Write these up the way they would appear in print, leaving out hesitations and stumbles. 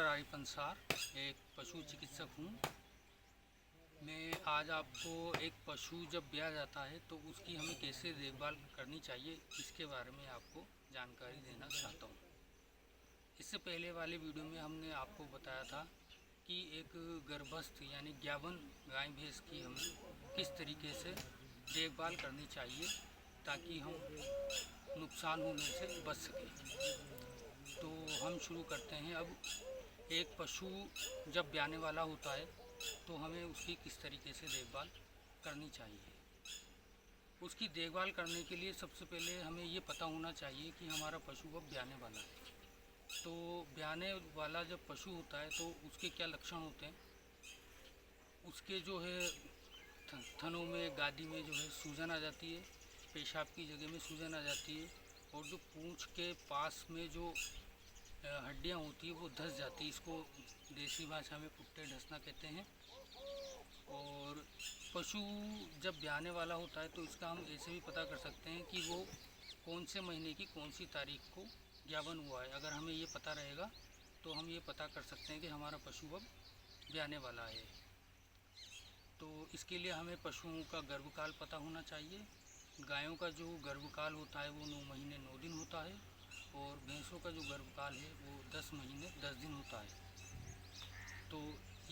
Doctor Arif Ansar, एक पशु चिकित्सक हूँ। मैं आज आपको एक पशु जब ब्याया जाता है तो उसकी हमें कैसे देखभाल करनी चाहिए इसके बारे में आपको जानकारी देना चाहता हूँ। इससे पहले वाले वीडियो में हमने आपको बताया था कि एक गर्भस्थ यानी ग्यावन गाय भैंस की हमें किस तरीके से देखभाल करनी चाहिए ताकि हम नुकसान होने से बच सकें। तो हम शुरू करते हैं। अब एक पशु जब ब्याने वाला होता है तो हमें उसकी किस तरीके से देखभाल करनी चाहिए। उसकी देखभाल करने के लिए सबसे पहले हमें ये पता होना चाहिए कि हमारा पशु अब ब्याने वाला है। तो ब्याने वाला जब पशु होता है तो उसके क्या लक्षण होते हैं। उसके जो है थनों में, गादी में जो है सूजन आ जाती है, पेशाब की जगह में सूजन आ जाती है, और जो पूंछ के पास में जो हड्डियाँ होती है वो धंस जाती है। इसको देसी भाषा में कुत्ते ढसना कहते हैं। और पशु जब ब्याने वाला होता है तो इसका हम ऐसे भी पता कर सकते हैं कि वो कौन से महीने की कौन सी तारीख को ग्यावन हुआ है। अगर हमें ये पता रहेगा तो हम ये पता कर सकते हैं कि हमारा पशु अब ब्याने वाला है। तो इसके लिए हमें पशुओं का गर्भकाल पता होना चाहिए। गायों का जो गर्भकाल होता है वो 9 महीने 9 दिन होता है, और भैंसों का जो गर्भकाल है वो 10 महीने 10 दिन होता है। तो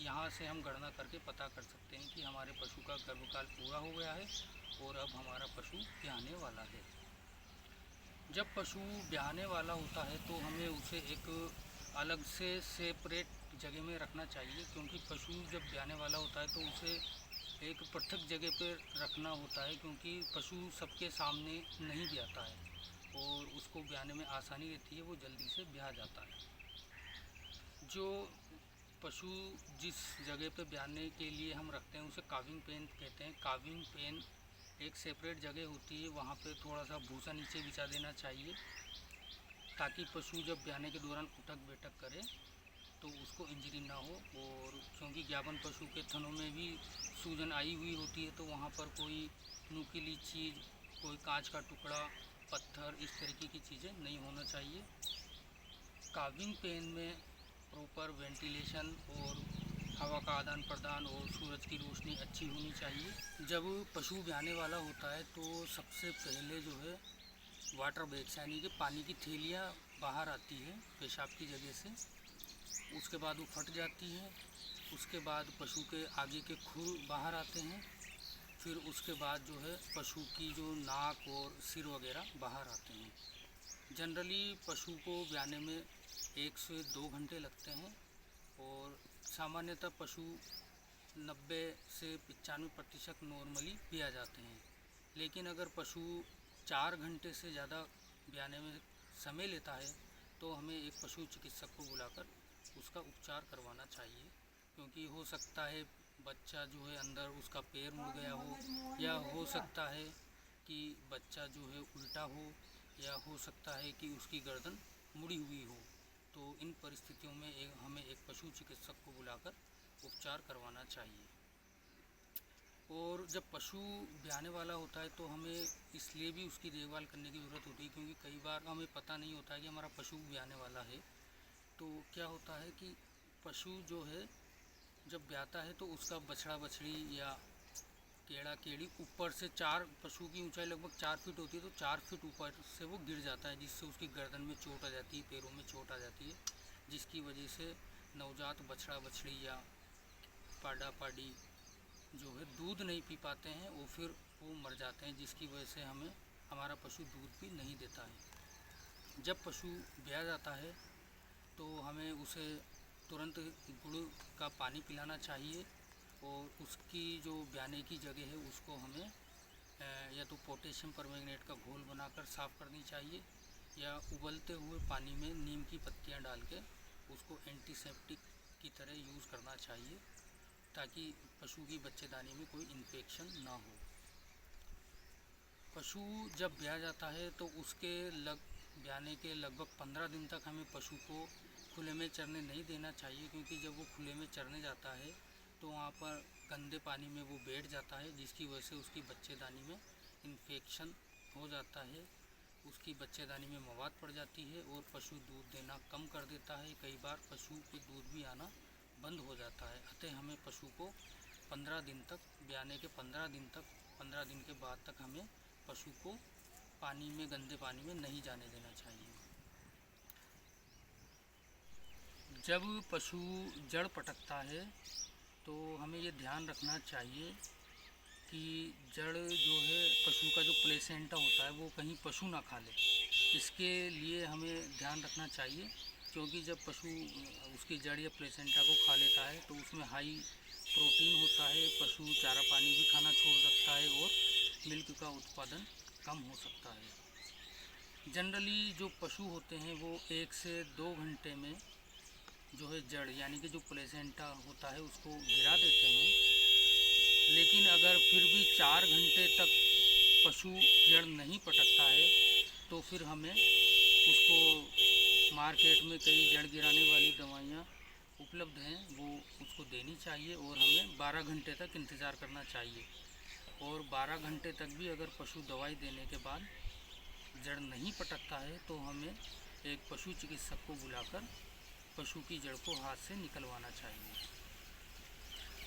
यहाँ से हम गणना करके पता कर सकते हैं कि हमारे पशु का गर्भकाल पूरा हो गया है और अब हमारा पशु ब्याने वाला है। जब पशु ब्याने वाला होता है तो हमें उसे एक अलग से सेपरेट जगह में रखना चाहिए, क्योंकि पशु जब ब्याने वाला होता है तो उसे एक पृथक जगह पर रखना होता है, क्योंकि पशु सबके सामने नहीं ब्याता है और उसको ब्याने में आसानी रहती है, वो जल्दी से ब्याह जाता है। जो पशु जिस जगह पे ब्याने के लिए हम रखते हैं उसे काविंग पेन कहते हैं। काविंग पेन एक सेपरेट जगह होती है, वहाँ पे थोड़ा सा भूसा नीचे बिछा देना चाहिए ताकि पशु जब ब्याने के दौरान उठक बैठक करे तो उसको इंजरी ना हो। और क्योंकि ग्यावन पशु के थनों में भी सूजन आई हुई होती है तो वहाँ पर कोई नुकीली चीज़, कोई कांच का टुकड़ा, पत्थर, इस तरीके की चीज़ें नहीं होना चाहिए। काविंग पेन में प्रॉपर वेंटिलेशन और हवा का आदान प्रदान और सूरज की रोशनी अच्छी होनी चाहिए। जब पशु ब्याने वाला होता है तो सबसे पहले जो है वाटर बैग्स यानी कि पानी की थैलियाँ बाहर आती है पेशाब की जगह से। उसके बाद वो फट जाती है। उसके बाद पशु के आगे के खुर बाहर आते हैं। फिर उसके बाद जो है पशु की जो नाक और सिर वगैरह बाहर आते हैं। जनरली पशु को ब्याने में 1 से 2 घंटे लगते हैं, और सामान्यतः पशु 90 से 95% नॉर्मली ब्याह जाते हैं। लेकिन अगर पशु 4 घंटे से ज़्यादा ब्याने में समय लेता है तो हमें एक पशु चिकित्सक को बुलाकर उसका उपचार करवाना चाहिए, क्योंकि हो सकता है बच्चा जो है अंदर उसका पैर मुड़ गया हो, या हो सकता है कि बच्चा जो है उल्टा हो, या हो सकता है कि उसकी गर्दन मुड़ी हुई हो। तो इन परिस्थितियों में हमें एक पशु चिकित्सक को बुलाकर उपचार करवाना चाहिए। और जब पशु ब्याने वाला होता है तो हमें इसलिए भी उसकी देखभाल करने की ज़रूरत होती है, क्योंकि कई बार हमें पता नहीं होता है कि हमारा पशु ब्याने वाला है। तो क्या होता है कि पशु जो है जब ब्याता है तो उसका बछड़ा बछड़ी या केड़ा केड़ी ऊपर से 4, पशु की ऊंचाई लगभग 4 फीट होती है तो 4 फीट ऊपर से वो गिर जाता है, जिससे उसकी गर्दन में चोट आ जाती है, पैरों में चोट आ जाती है, जिसकी वजह से नवजात बछड़ा बछड़ी या पाडा पाडी जो है दूध नहीं पी पाते हैं और फिर वो मर जाते हैं, जिसकी वजह से हमारा पशु दूध भी नहीं देता है। जब पशु ब्याह जाता है तो हमें उसे तुरंत गुड़ का पानी पिलाना चाहिए, और उसकी जो ब्याने की जगह है उसको हमें या तो पोटेशियम परमैंगनेट का घोल बनाकर साफ़ करनी चाहिए, या उबलते हुए पानी में नीम की पत्तियां डाल के उसको एंटीसेप्टिक की तरह यूज़ करना चाहिए, ताकि पशु की बच्चेदानी में कोई इन्फेक्शन ना हो। पशु जब ब्याह जाता है तो उसके ब्याने के लगभग 15 दिन तक हमें पशु को खुले में चरने नहीं देना चाहिए, क्योंकि जब वो खुले में चरने जाता है तो वहाँ पर गंदे पानी में वो बैठ जाता है, जिसकी वजह से उसकी बच्चेदानी में इन्फेक्शन हो जाता है, उसकी बच्चेदानी में मवाद पड़ जाती है और पशु दूध देना कम कर देता है है, कई बार पशु के दूध भी आना बंद हो जाता है। अतः हमें पशु को 15 दिन तक, ब्याने के 15 दिन तक, 15 दिन के बाद तक हमें पशु को पानी में, गंदे पानी में नहीं जाने देना चाहिए। जब पशु जड़ पटकता है तो हमें ये ध्यान रखना चाहिए कि जड़ जो है, पशु का जो प्लेसेंटा होता है वो कहीं पशु ना खा ले। इसके लिए हमें ध्यान रखना चाहिए, क्योंकि जब पशु उसकी जड़ या प्लेसेंटा को खा लेता है तो उसमें हाई प्रोटीन होता है, पशु चारा पानी भी खाना छोड़ सकता है और मिल्क का उत्पादन कम हो सकता है। जनरली जो पशु होते हैं वो 1 से 2 घंटे में जो है जड़ यानी कि जो प्लेसेंटा होता है उसको गिरा देते हैं। लेकिन अगर फिर भी 4 घंटे तक पशु जड़ नहीं पटकता है तो फिर हमें उसको, मार्केट में कई जड़ गिराने वाली दवाइयाँ उपलब्ध हैं, वो उसको देनी चाहिए और हमें 12 घंटे तक इंतज़ार करना चाहिए। और 12 घंटे तक भी अगर पशु दवाई देने के बाद जड़ नहीं पटकता है तो हमें एक पशु चिकित्सक को बुलाकर पशु की जड़ को हाथ से निकलवाना चाहिए।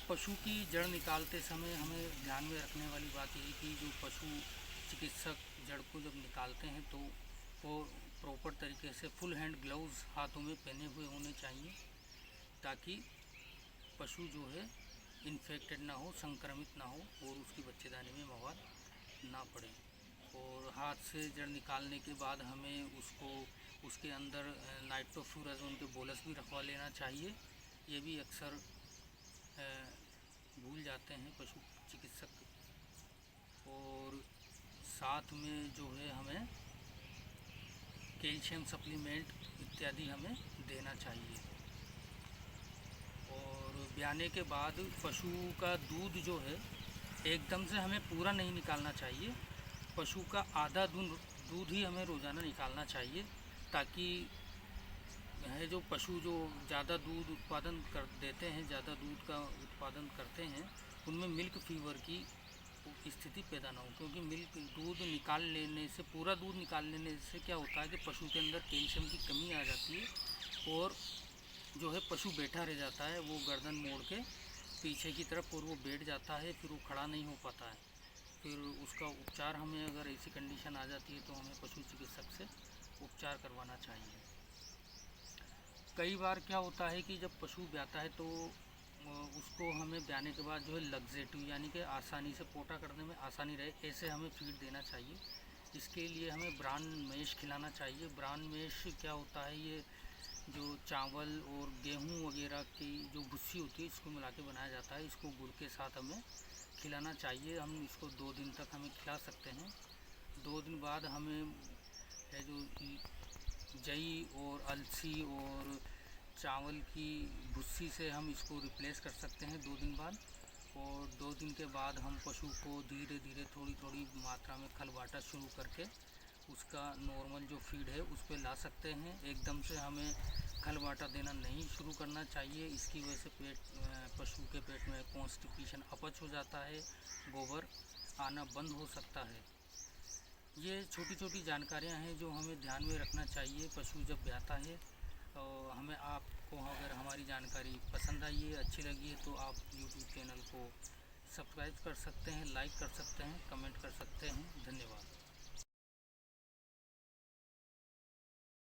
पशु की जड़ निकालते समय हमें ध्यान में रखने वाली बात यही कि जो पशु चिकित्सक जड़ को जब निकालते हैं तो वो प्रॉपर तरीके से फुल हैंड ग्लव्स हाथों में पहने हुए होने चाहिए, ताकि पशु जो है इन्फेक्टेड ना हो, संक्रमित ना हो और उसकी बच्चेदानी में मवाद ना पड़े। और हाथ से जड़ निकालने के बाद हमें उसके अंदर नाइट्रोफ्यूराजोन के बोलस भी रखवा लेना चाहिए। ये भी अक्सर भूल जाते हैं पशु चिकित्सक। और साथ में जो है हमें कैल्शियम सप्लीमेंट इत्यादि हमें देना चाहिए। और ब्याने के बाद पशु का दूध जो है एकदम से हमें पूरा नहीं निकालना चाहिए। पशु का आधा दूध ही हमें रोज़ाना निकालना चाहिए, ताकि है जो पशु जो ज़्यादा दूध उत्पादन कर देते हैं, ज़्यादा दूध का उत्पादन करते हैं, उनमें मिल्क फीवर की स्थिति पैदा ना हो। क्योंकि दूध निकाल लेने से, पूरा दूध निकाल लेने से क्या होता है कि पशु के अंदर कैल्शियम की कमी आ जाती है और जो है पशु बैठा रह जाता है, वो गर्दन मोड़ के पीछे की तरफ, और वो बैठ जाता है, फिर वो खड़ा नहीं हो पाता है। फिर उसका उपचार, हमें अगर ऐसी कंडीशन आ जाती है तो हमें पशु चिकित्सक से उपचार करवाना चाहिए। कई बार क्या होता है कि जब पशु ब्याता है तो उसको हमें ब्याने के बाद जो है लग्जेटिव यानी कि आसानी से पोटा करने में आसानी रहे, ऐसे हमें फीड देना चाहिए। इसके लिए हमें ब्रान मैश खिलाना चाहिए। ब्रान मैश क्या होता है, ये जो चावल और गेहूं वगैरह की जो भुस्सी होती है इसको मिला के बनाया जाता है। इसको गुड़ के साथ हमें खिलाना चाहिए। हम इसको 2 दिन तक हमें खिला सकते हैं। 2 दिन बाद हमें है जो जई और अलसी और चावल की भुस्सी से हम इसको रिप्लेस कर सकते हैं 2 दिन बाद। और 2 दिन के बाद हम पशु को धीरे धीरे थोड़ी थोड़ी मात्रा में खल बाटा शुरू करके उसका नॉर्मल जो फीड है उस पर ला सकते हैं। एकदम से हमें खल बाटा देना नहीं शुरू करना चाहिए। इसकी वजह से पशु के पेट में कॉन्स्टिपेशन, अपच हो जाता है, गोबर आना बंद हो सकता है। ये छोटी छोटी जानकारियां हैं जो हमें ध्यान में रखना चाहिए पशु जब ब्याता है। और हमें, आपको अगर हमारी जानकारी पसंद आई है, अच्छी लगी है, तो आप YouTube चैनल को सब्सक्राइब कर सकते हैं, लाइक कर सकते हैं, कमेंट कर सकते हैं। धन्यवाद।